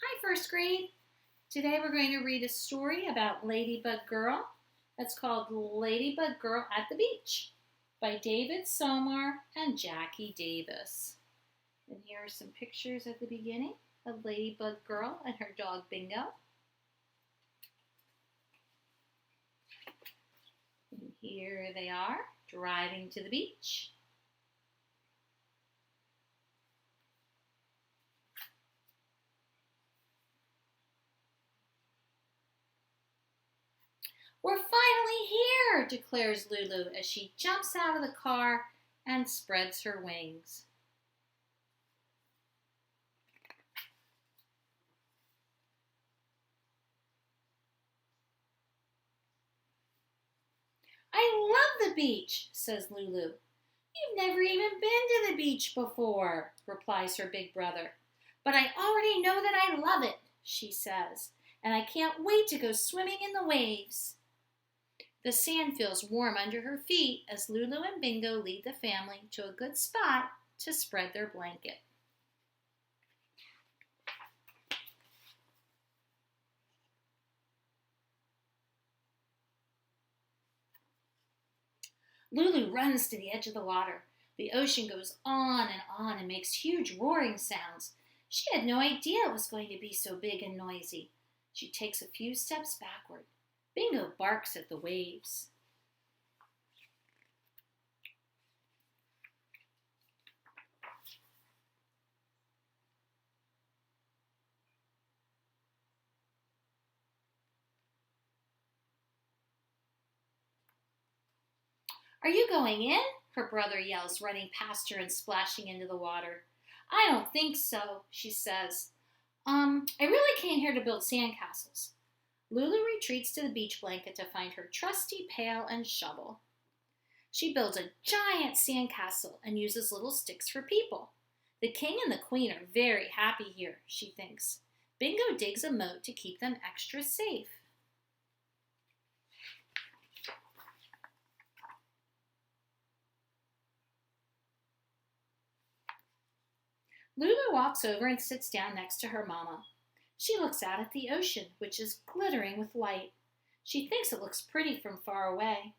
Hi, first grade. Today we're going to read a story about Ladybug Girl. That's called Ladybug Girl at the Beach by David Somar and Jackie Davis. And here are some pictures at the beginning of Ladybug Girl and her dog Bingo. And here they are driving to the beach. We're finally here, declares Lulu as she jumps out of the car and spreads her wings. I love the beach, says Lulu. You've never even been to the beach before, replies her big brother. But I already know that I love it, she says, and I can't wait to go swimming in the waves. The sand feels warm under her feet as Lulu and Bingo lead the family to a good spot to spread their blanket. Lulu runs to the edge of the water. The ocean goes on and makes huge roaring sounds. She had no idea it was going to be so big and noisy. She takes a few steps backward. Bingo barks at the waves. Are you going in? Her brother yells, running past her and splashing into the water. I don't think so, she says. I really came here to build sandcastles. Lulu retreats to the beach blanket to find her trusty pail and shovel. She builds a giant sandcastle and uses little sticks for people. The king and the queen are very happy here, she thinks. Bingo digs a moat to keep them extra safe. Lulu walks over and sits down next to her mama. She looks out at the ocean, which is glittering with light. She thinks it looks pretty from far away.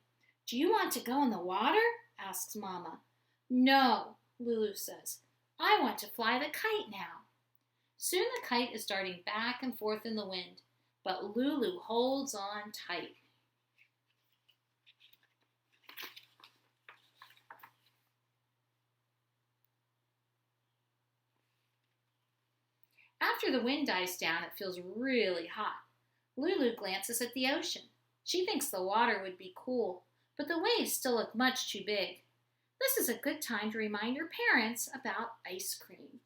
Do you want to go in the water? Asks Mama. No, Lulu says. I want to fly the kite now. Soon the kite is darting back and forth in the wind, but Lulu holds on tight. After the wind dies down, it feels really hot. Lulu glances at the ocean. She thinks the water would be cool, but the waves still look much too big. This is a good time to remind your parents about ice cream.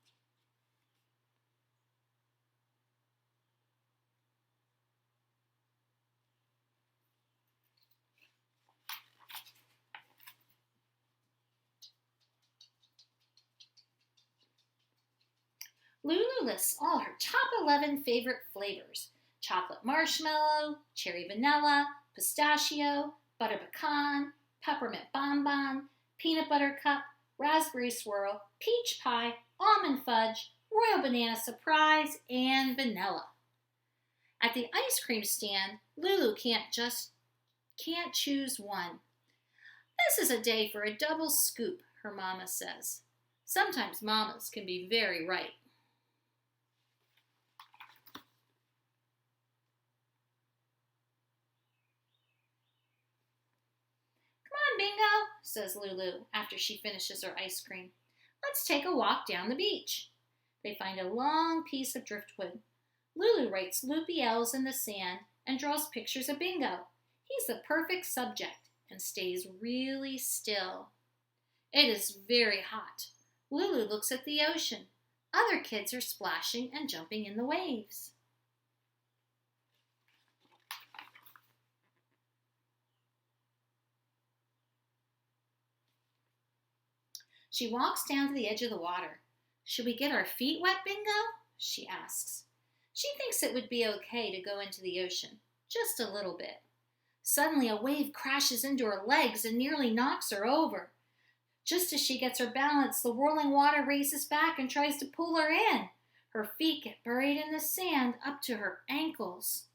Lulu lists all her top 11 favorite flavors: chocolate marshmallow, cherry vanilla, pistachio, butter pecan, peppermint bonbon, peanut butter cup, raspberry swirl, peach pie, almond fudge, royal banana surprise, and vanilla. At the ice cream stand, Lulu can't choose one. This is a day for a double scoop, her mama says. Sometimes mamas can be very right. Bingo, says Lulu after she finishes her ice cream. Let's take a walk down the beach. They find a long piece of driftwood. Lulu writes loopy L's in the sand and draws pictures of Bingo. He's the perfect subject and stays really still. It is very hot. Lulu looks at the ocean. Other kids are splashing and jumping in the waves. She walks down to the edge of the water. Should we get our feet wet, Bingo? She asks. She thinks it would be okay to go into the ocean, just a little bit. Suddenly a wave crashes into her legs and nearly knocks her over. Just as she gets her balance, the whirling water races back and tries to pull her in. Her feet get buried in the sand up to her ankles.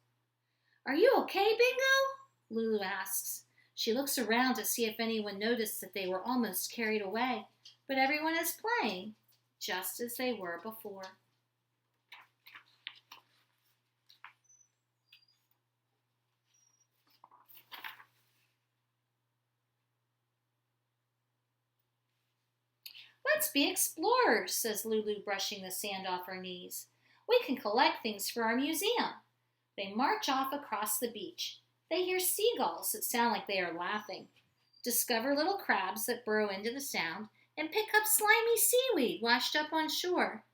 "Are you okay, Bingo?" Lulu asks. She looks around to see if anyone noticed that they were almost carried away, but everyone is playing, just as they were before. "Let's be explorers," says Lulu, brushing the sand off her knees. "We can collect things for our museum." They march off across the beach. They hear seagulls that sound like they are laughing, discover little crabs that burrow into the sound, and pick up slimy seaweed washed up on shore.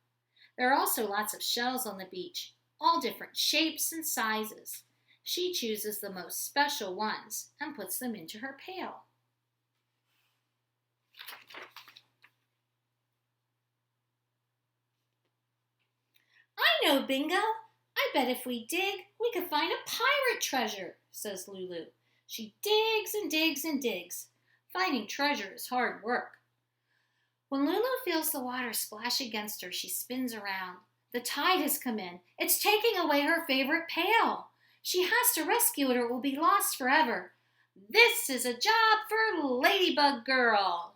There are also lots of shells on the beach, all different shapes and sizes. She chooses the most special ones and puts them into her pail. "I know, Bingo. I bet if we dig, we could find a pirate treasure," says Lulu. She digs and digs and digs. Finding treasure is hard work. When Lulu feels the water splash against her, she spins around. The tide has come in. It's taking away her favorite pail. She has to rescue it or it will be lost forever. This is a job for Ladybug Girl.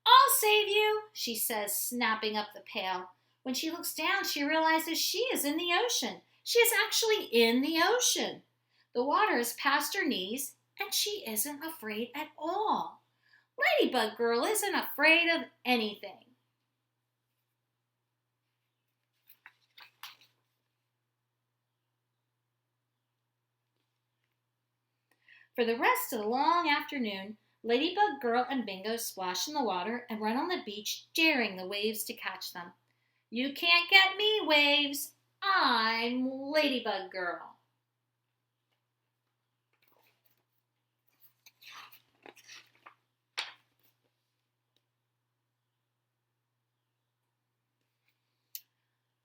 "I'll save you," she says, snapping up the pail. When she looks down, she realizes she is in the ocean. She is actually in the ocean. The water is past her knees, and she isn't afraid at all. Ladybug Girl isn't afraid of anything. For the rest of the long afternoon, Ladybug Girl and Bingo splash in the water and run on the beach, daring the waves to catch them. "You can't get me, waves. I'm Ladybug Girl."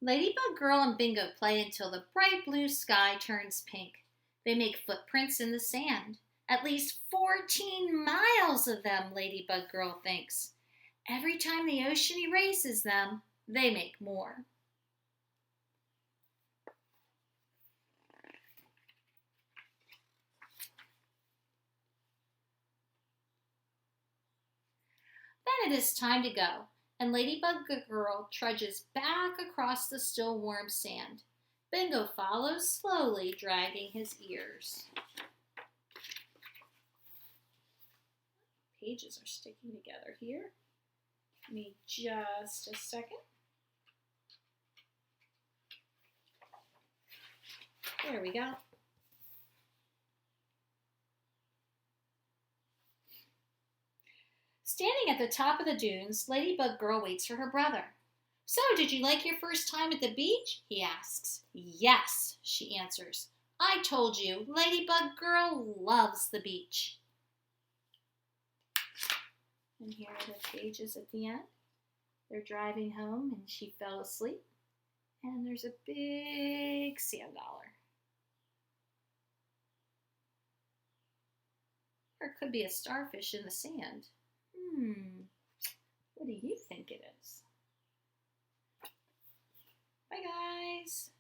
Ladybug Girl and Bingo play until the bright blue sky turns pink. They make footprints in the sand. At least 14 miles of them, Ladybug Girl thinks. Every time the ocean erases them, they make more. Then it is time to go, and Ladybug Girl trudges back across the still warm sand. Bingo follows slowly, dragging his ears. Pages are sticking together here. Give me just a second. There we go. Standing at the top of the dunes, Ladybug Girl waits for her brother. "So, did you like your first time at the beach?" he asks. "Yes," she answers. "I told you, Ladybug Girl loves the beach." And here are the pages at the end. They're driving home and she fell asleep. And there's a big sand dollar. Or it could be a starfish in the sand. What do you think it is? Bye, guys.